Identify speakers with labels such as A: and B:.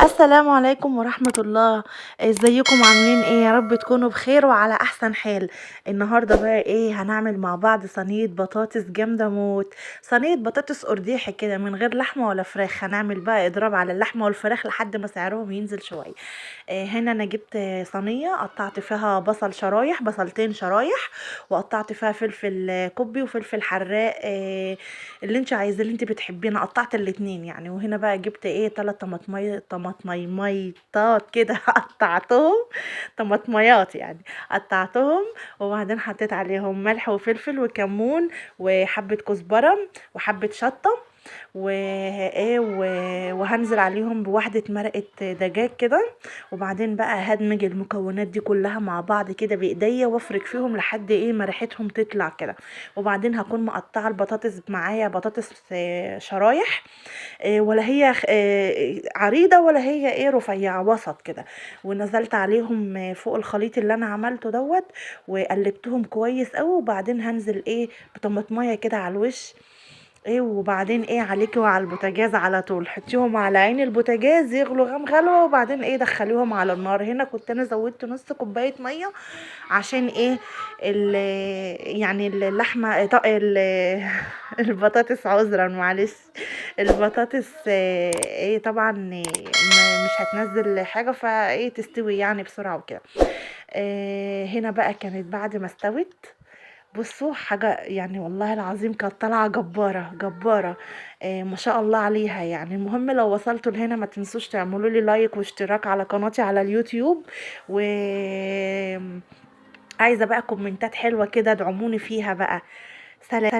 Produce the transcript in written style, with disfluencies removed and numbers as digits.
A: السلام عليكم ورحمة الله. ازيكم عاملين ايه؟ يا رب تكونوا بخير وعلى احسن حال. النهاردة بقى ايه هنعمل مع بعض؟ صينية بطاطس جامدة موت. صينية بطاطس قرديحي كده من غير لحمة ولا فراخ. هنعمل بقى اضراب على اللحمة والفراخ لحد ما سعرهم ينزل شوية. هنا انا جبت صينية قطعت فيها بصل شرايح، بصلتين شرايح، وقطعت فيها فلفل كوبي وفلفل حراق، اللي انت عايزاه اللي انت بتحبيه. انا قطعت الاتنين يعني. وهنا بقى جبت ايه 3 طماطميات كده قطعتهم، طماطميات يعني قطعتهم. وبعدين حطيت عليهم ملح وفلفل وكمون وحبة كزبرة وحبة شطة وايه وهنزل عليهم بواحدة مرقة دجاج كده. وبعدين بقى هدمج المكونات دي كلها مع بعض كده بايديا وافرك فيهم لحد ايه ما ريحتهم تطلع كده. وبعدين هكون مقطعه البطاطس معايا، بطاطس شرايح، ولا هي عريضه ولا هي ايه رفيعه، وسط كده. ونزلت عليهم فوق الخليط اللي انا عملته دوت، وقلبتهم كويس قوي. وبعدين هنزل ايه بطماطميه كده على الوش، ايه. وبعدين ايه عليكي وعلى البوتاجاز على طول، حطيهم على عين البوتاجاز يغلوا غم غلوه. وبعدين ايه دخليهم على النار. هنا كنت انا زودت نص كوبايه ميه عشان ايه ال يعني اللحمه البطاطس، عذرا معلش. البطاطس ايه طبعا مش هتنزل حاجه فايه تستوي يعني بسرعه وكده. هنا بقى كانت بعد ما استوت، بصوا حاجة يعني والله العظيم كانت طالعة جبارة جبارة. ما شاء الله عليها يعني. المهم لو وصلتوا لهنا ما تنسوش تعملوا لي لايك واشتراك على قناتي على اليوتيوب. و عايزة بقى كومنتات حلوة كده ادعموني فيها بقى. سلام.